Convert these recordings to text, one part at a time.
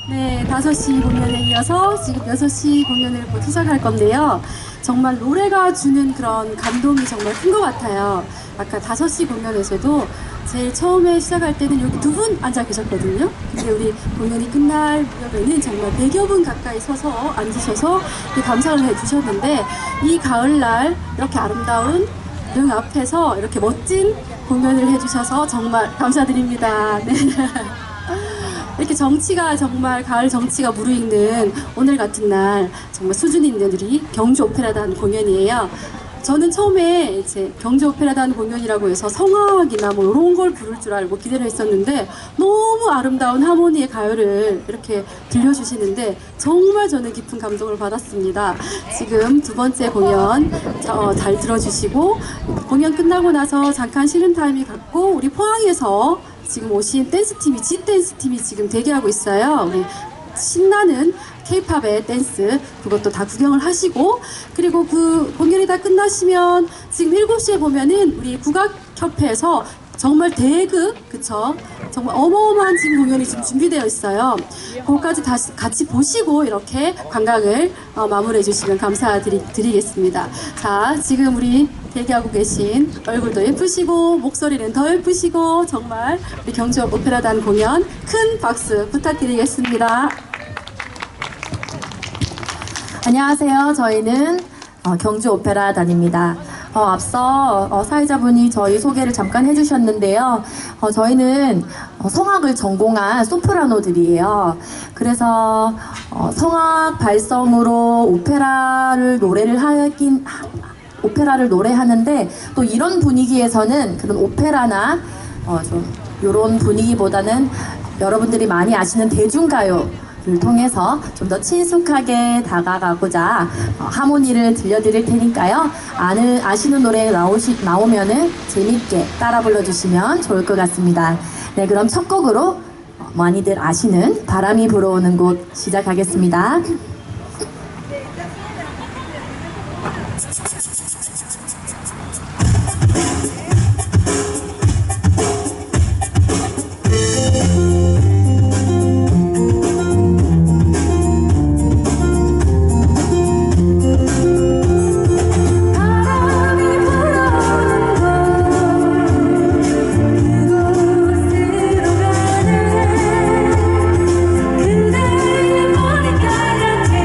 네, 5시 공연에 이어서 지금 6시 공연을 곧 시작할 건데요. 정말 노래가 주는 그런 감동이 정말 큰 것 같아요. 아까 5시 공연에서도 제일 처음에 시작할 때는 여기 2분 앉아 계셨거든요. 근데 우리 공연이 끝날 무렵에는 정말 100여 분 가까이 서서 앉으셔서 감상을 해주셨는데, 이 가을날 이렇게 아름다운 등 앞에서 이렇게 멋진 공연을 해주셔서 정말 감사드립니다. 네. 이렇게 정치가 정말 가을 정치가 무르익는 오늘 같은 날 정말 수준 있는 우리 경주 오페라단 공연이에요. 저는 처음에 이제 경주 오페라단 공연이라고 해서 성악이나 뭐 이런 걸 부를 줄 알고 기대를 했었는데, 너무 아름다운 하모니의 가요를 이렇게 들려주시는데 정말 저는 깊은 감동을 받았습니다. 지금 2번째 공연 잘 들어주시고, 공연 끝나고 나서 잠깐 쉬는 타임이 갖고 우리 포항에서 지금 오신 댄스팀이, G댄스팀이 지금 대기하고 있어요. 우리 신나는 K-팝의 댄스, 그것도 다 구경을 하시고, 그리고 그 공연이 다 끝나시면 지금 7시에 보면은 우리 국악협회에서 정말 대극, 그쵸? 정말 어마어마한 지금 공연이 지금 준비되어 있어요. 그것까지 다시 같이 보시고 이렇게 관광을 마무리해 주시면 감사드리겠습니다. 자, 지금 우리 대기하고 계신 얼굴도 예쁘시고 목소리는 더 예쁘시고 정말 우리 경주 오페라단 공연 큰 박수 부탁드리겠습니다. 안녕하세요. 저희는 경주 오페라단입니다. 앞서 사회자분이 저희 소개를 잠깐 해주셨는데요. 저희는 성악을 전공한 소프라노들이에요. 그래서 성악 발성으로 오페라를 노래하는데, 또 이런 분위기에서는 그런 오페라나 좀 이런 분위기보다는 여러분들이 많이 아시는 대중가요를 통해서 좀 더 친숙하게 다가가고자 하모니를 들려드릴 테니까요. 아시는 노래 나오면은 재밌게 따라 불러주시면 좋을 것 같습니다. 네, 그럼 첫 곡으로 많이들 아시는 바람이 불어오는 곳 시작하겠습니다. 그대의 머리카락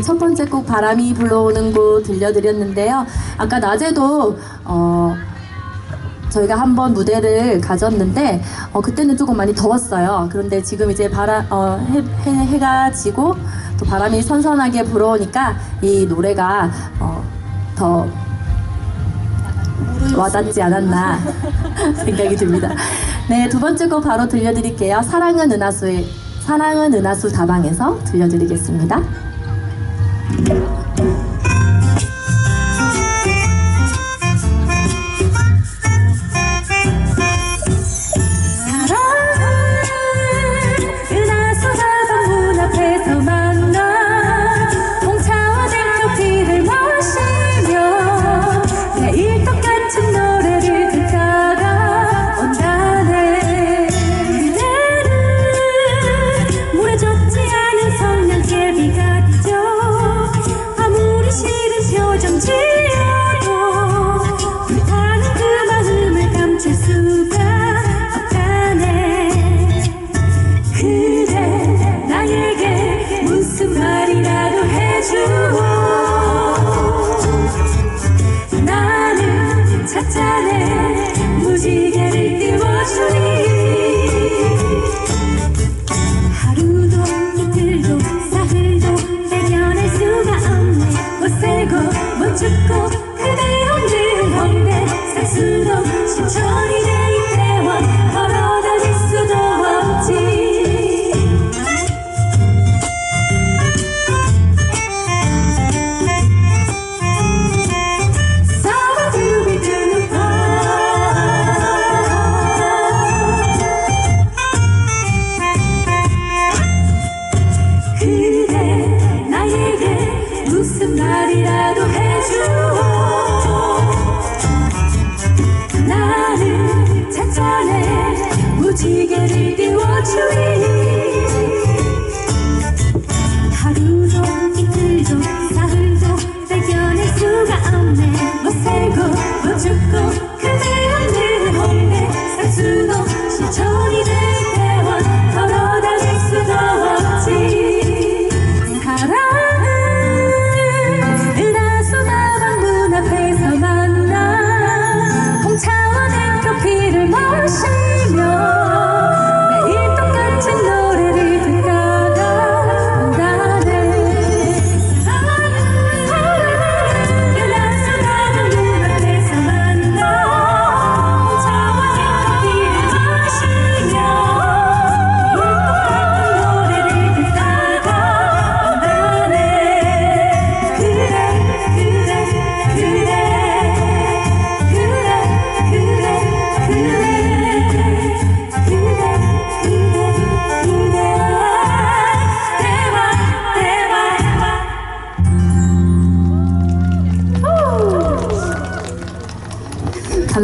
첫 번째 곡 바람이 불어오는 곳 들려드렸는데요. 아까 낮에도 저희가 한번 무대를 가졌는데 그때는 조금 많이 더웠어요. 그런데 지금 이제 해가 지고 또 바람이 선선하게 불어오니까 이 노래가 더 와닿지 않았나 생각이 듭니다. 네, 두 번째 곡 바로 들려드릴게요. 사랑은 은하수 다방에서 들려드리겠습니다.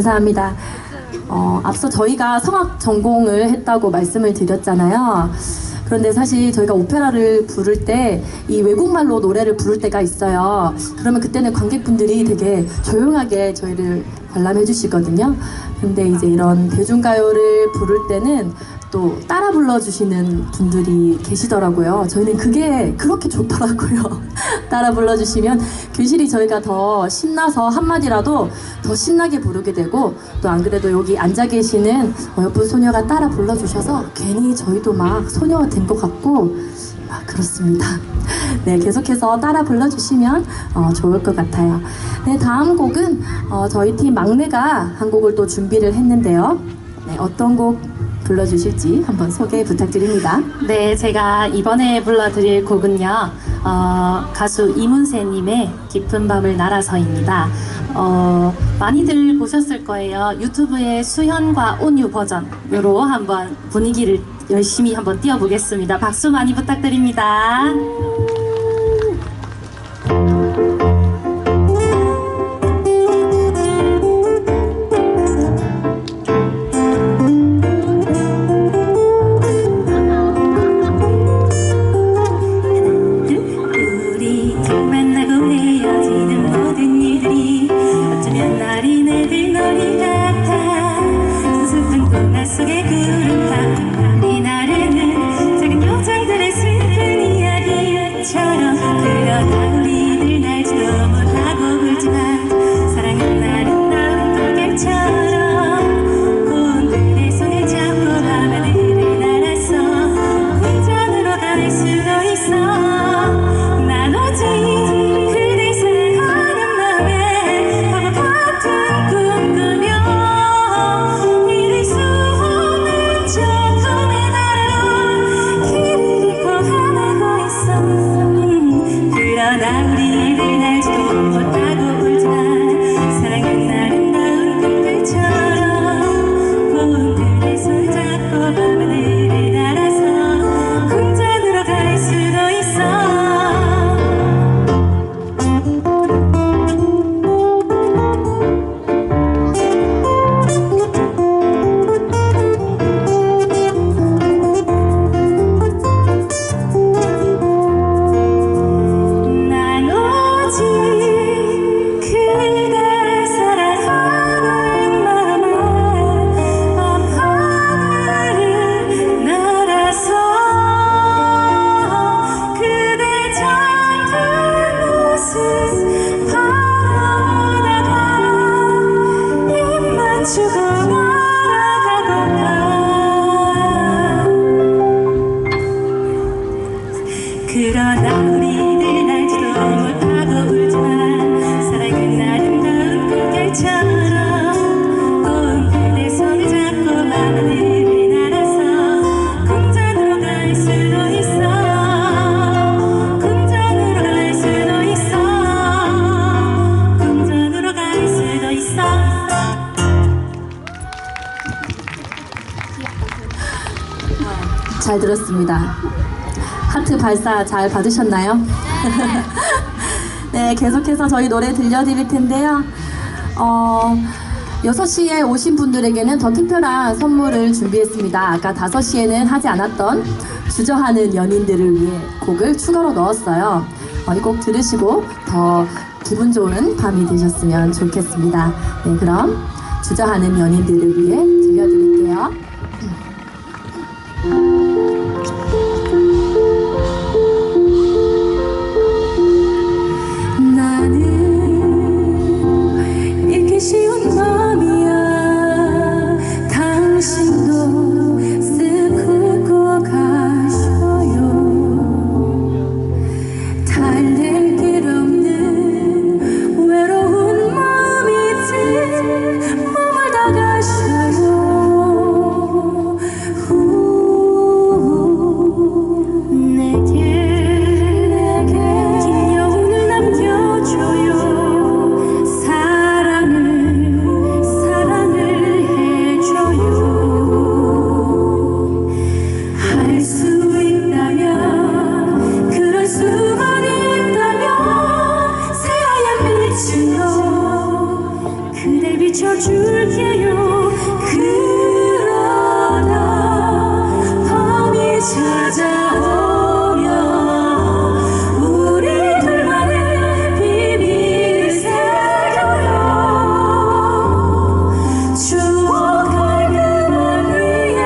감사합니다. 앞서 저희가 성악 전공을 했다고 말씀을 드렸잖아요. 그런데 사실 저희가 오페라를 부를 때 이 외국말로 노래를 부를 때가 있어요. 그러면 그때는 관객분들이 되게 조용하게 저희를 관람해 주시거든요. 근데 이제 이런 대중가요를 부를 때는 또 따라 불러주시는 분들이 계시더라고요. 저희는 그게 그렇게 좋더라고요. 따라 불러주시면 괜시리 저희가 더 신나서 한마디라도 더 신나게 부르게 되고, 또 안 그래도 여기 앉아 계시는 예쁜 소녀가 따라 불러주셔서 괜히 저희도 막 소녀가 된 것 같고 그렇습니다. 네, 계속해서 따라 불러주시면 좋을 것 같아요. 네, 다음 곡은 저희 팀 막내가 한 곡을 또 준비를 했는데요. 네, 어떤 곡 불러주실지 한번 소개 부탁드립니다. 네, 제가 이번에 불러드릴 곡은요, 가수 이문세님의 깊은 밤을 날아서입니다. 많이들 보셨을 거예요. 유튜브에 수현과 온유 버전으로 한번 분위기를 열심히 한번 띄워보겠습니다. 박수 많이 부탁드립니다. 속에 구름 밤이 나르는 작은 요정들의 슬픈 이야기 잘 들었습니다. 하트 발사 잘 받으셨나요? 네, 계속해서 저희 노래 들려드릴 텐데요. 6시에 오신 분들에게는 더 특별한 선물을 준비했습니다. 아까 5시에는 하지 않았던 주저하는 연인들을 위해 곡을 추가로 넣었어요. 이 곡 들으시고 더 기분 좋은 밤이 되셨으면 좋겠습니다. 네, 그럼 주저하는 연인들을 위해 들려드릴게요. 나는 잊기 쉬운 맘이야. 당신도 쓱 훑고 가셔요. 달랠 길 없는 외로운 마음이지 머물다 가셔요. 내게 긴 여운을 남겨줘요. 사랑을 해줘요. 할 수 있다면, 그럴 수만 있다면 새하얀 빛으로 그댈 비춰줄게요. 그러다 밤이 찾아오면 우리 둘만의 비밀을 새겨요. 추억할 그만 위에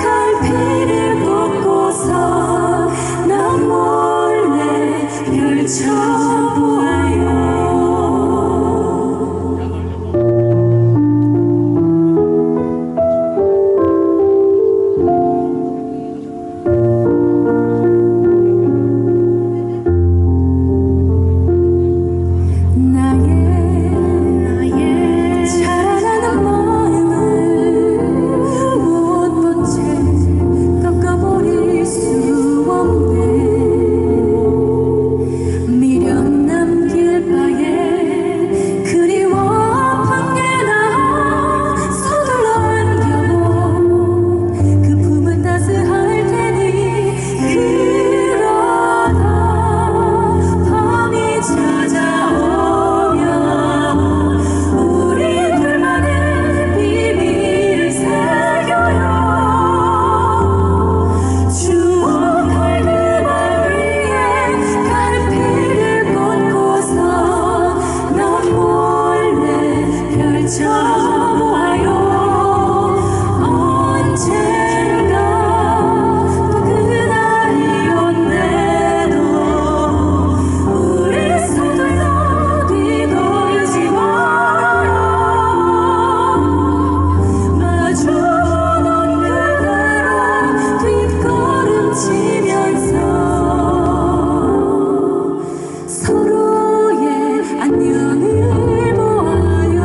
갈피를 꽂고서 난 몰래 펼쳐보아요. 나의 자라나는 마음을 못 본 채 꺾어버릴 수 없네. 미련 남길 바에 그리워 아픈 게 나아 서둘러 안겨본 그 품은 따스할 테니. 그러다 밤이 찾아오면 우리 둘만의 비밀을 새겨요. 추억할 그만 위에 갈피를 꽂고서 난 몰래 펼쳐보아요. 언젠가 또 그날이 온대도 우리 서둘러 뒤돌지 말아요. 마주보던 그대로 뒷걸음치면서 서로의 안녕을 보아요.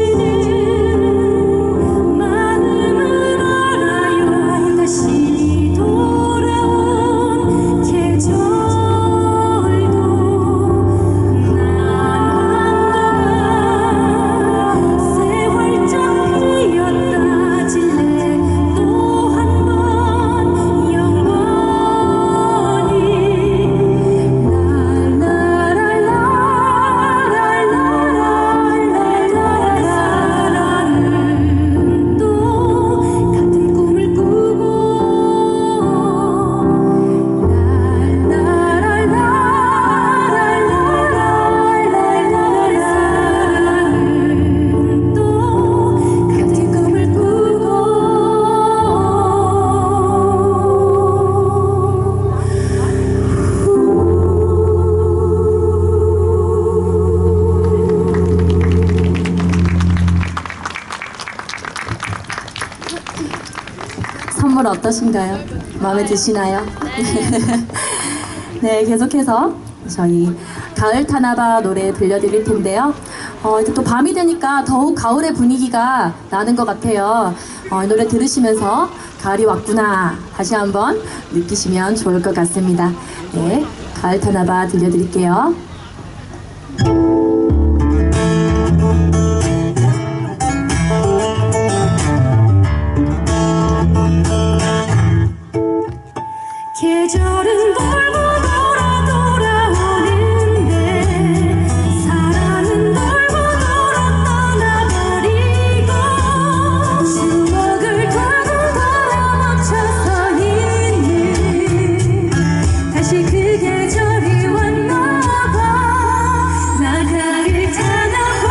비고지는 마음을 알아요. 다시 돌아온 계절도 난 한동안 새 활짝 피었다 질래 또 한 번 영원히. 사랑은 또 같은 꿈을 꾸고 사랑은 또 같은 꿈을 꾸고 선물 어떠신가요? 마음에 드시나요? 네, 계속해서 저희 가을 타나바 노래 들려드릴 텐데요. 이제 또 밤이 되니까 더욱 가을의 분위기가 나는 것 같아요. 이 노래 들으시면서 가을이 왔구나 다시 한번 느끼시면 좋을 것 같습니다. 네, 가을 타나바 들려드릴게요. 계절은 돌고 돌아 돌아오는데 사랑은 돌고 돌아 떠나버리고 추억을 결국 돌아멈춰서 있는 다시 그 계절이 왔나봐 나 가을 타나봐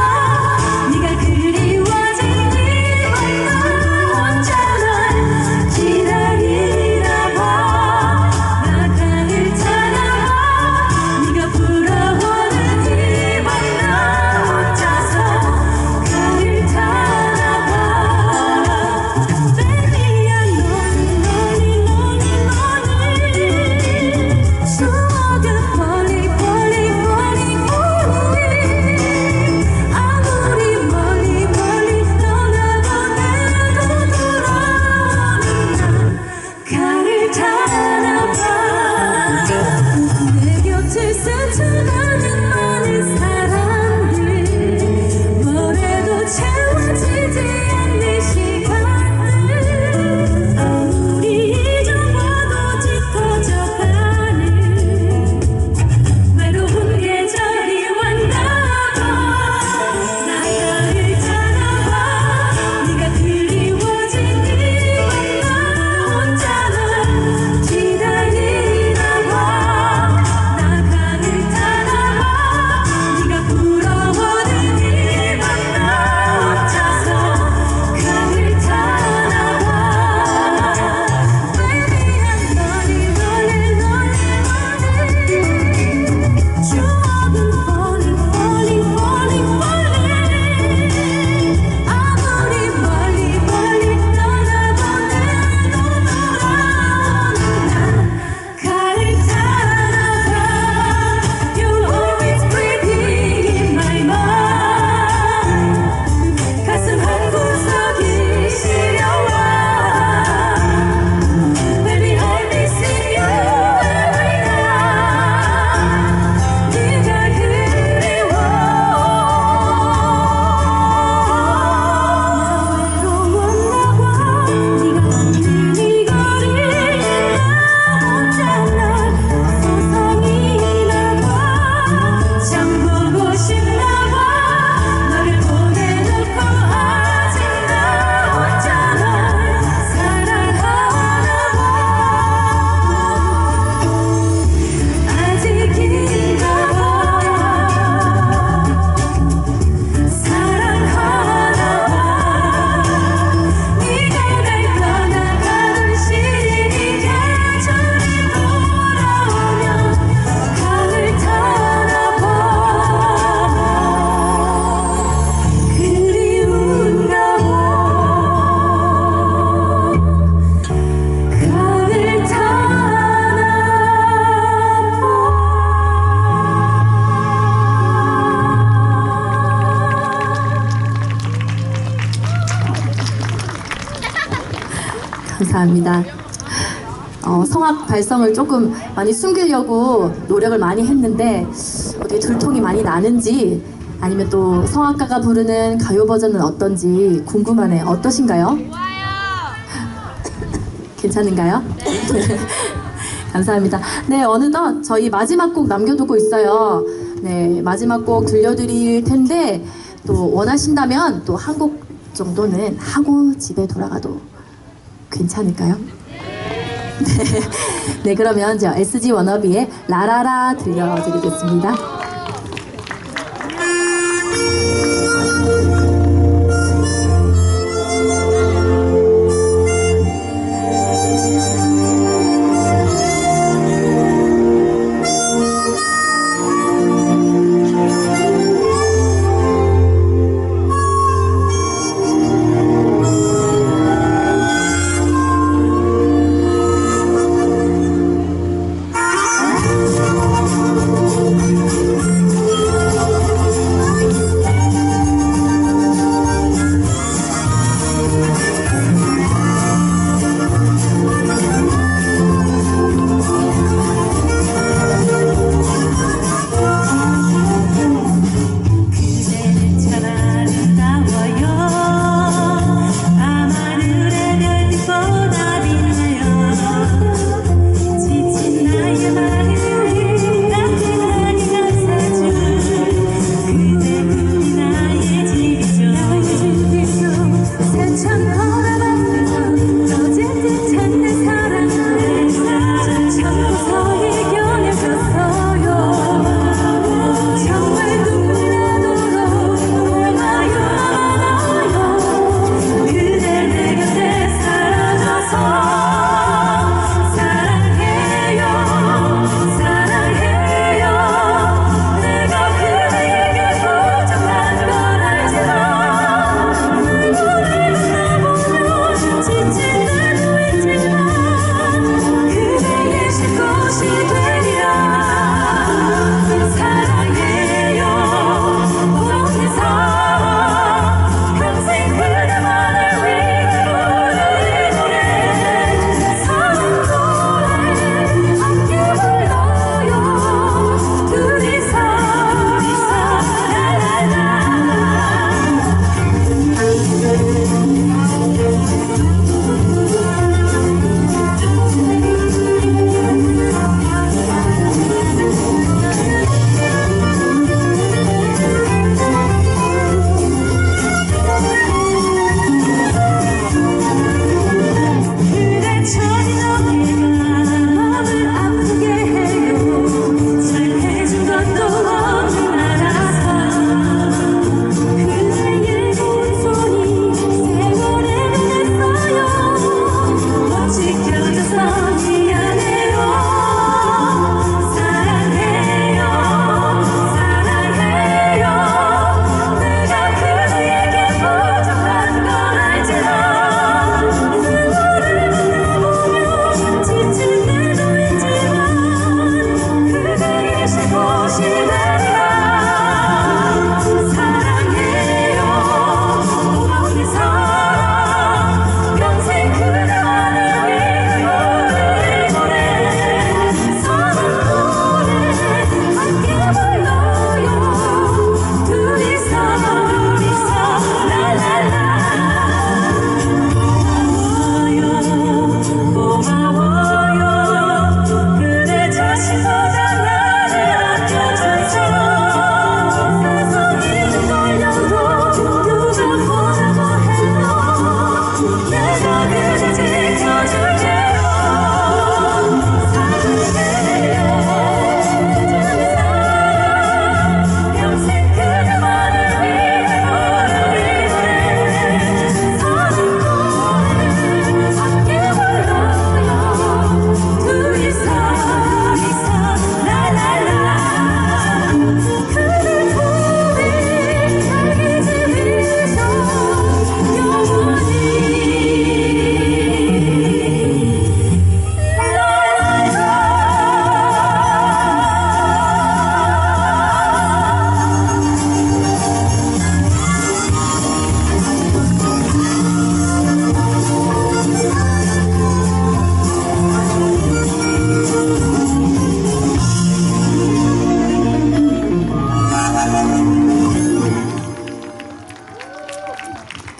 네가 그리워진 이밤 나 혼자 널 기다리나봐 스쳐가는 많은 사람들 뭐래도 채워지지 않는 시간들 아무리 잊어봐도 짙어져가는 외로운 계절이 왔나봐 나 가을 타나봐 네가 그리워진 이밤 나 혼자 널 기다리나봐 감사합니다. 성악 발성을 조금 많이 숨기려고 노력을 많이 했는데 어떻게 들통이 많이 나는지 아니면 또 성악가가 부르는 가요 버전은 어떤지 궁금하네요. 어떠신가요? 좋아요. 괜찮은가요? 감사합니다. 네, 어느덧 저희 마지막 곡 남겨두고 있어요. 네, 마지막 곡 들려드릴 텐데 또 원하신다면 또 한 곡 정도는 하고 집에 돌아가도 괜찮을까요? 네, 그러면 저 SG 워너비의 라라라 들려드리겠습니다.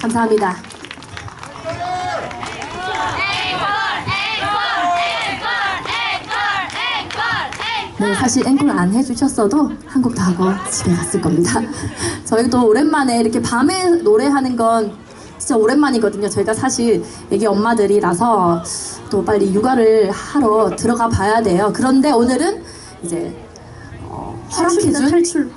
감사합니다. 네, 사실 앵콜 안 해주셨어도 한 곡 더 하고 집에 갔을 겁니다. 저희도 오랜만에 이렇게 밤에 노래하는 건 진짜 오랜만이거든요. 저희가 사실 애기 엄마들이라서 또 빨리 육아를 하러 들어가 봐야 돼요. 그런데 오늘은 이제 허락해준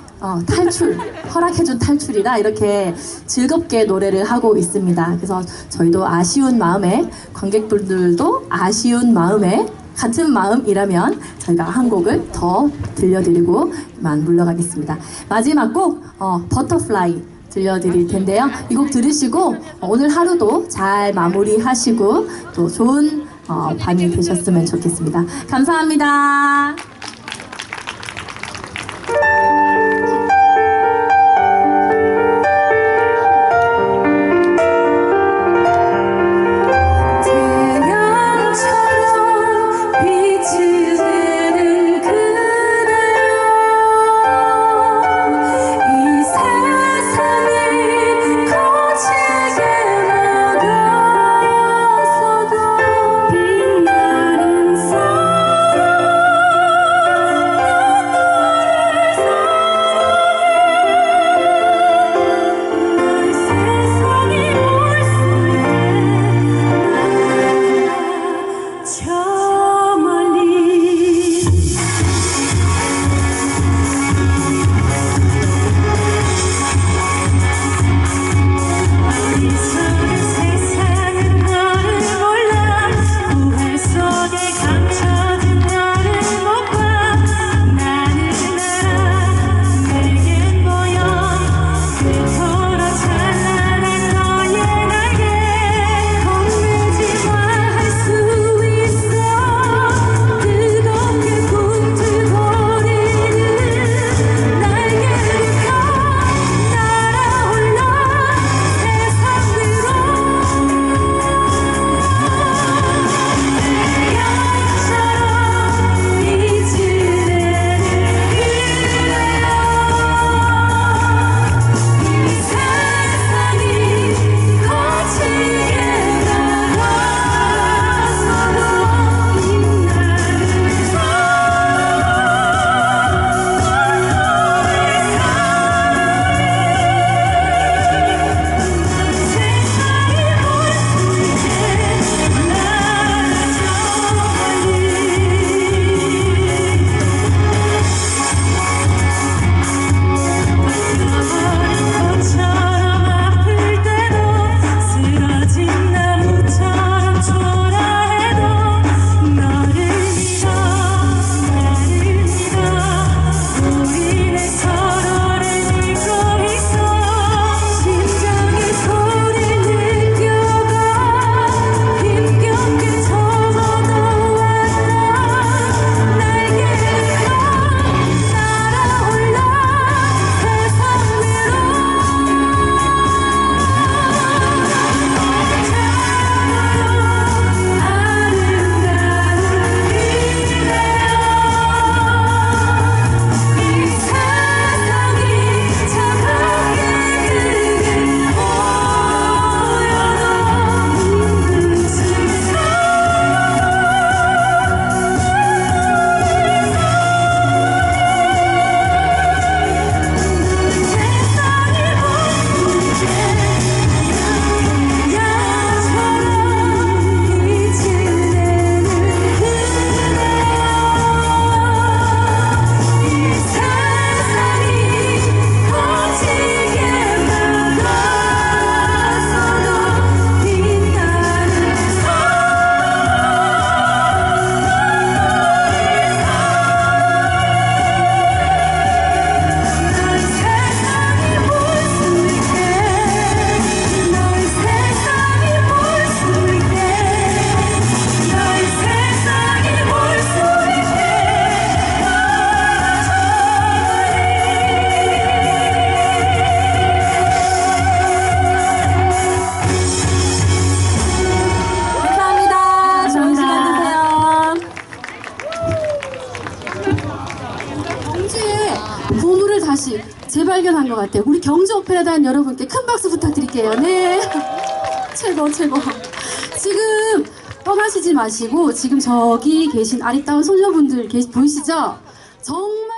탈출 허락해준 탈출이라 이렇게 즐겁게 노래를 하고 있습니다. 그래서 저희도 아쉬운 마음에 관객분들도 아쉬운 마음에 같은 마음이라면 저희가 한 곡을 더 들려드리고만 물러가겠습니다. 마지막 곡 버터플라이 들려드릴 텐데요. 이 곡 들으시고 오늘 하루도 잘 마무리하시고 또 좋은 밤이 되셨으면 좋겠습니다. 감사합니다. 태양처럼 빛을 내는 그대여 이 세상이 거칠게 막아서도 빛나는 사랑 것 같아요. 우리 경주 오페라단 여러분께 큰 박수 부탁드릴게요. 네. 최고, 최고. 지금 떠나시지 마시고 지금 저기 계신 아리따운 소녀분들 보이시죠? 정말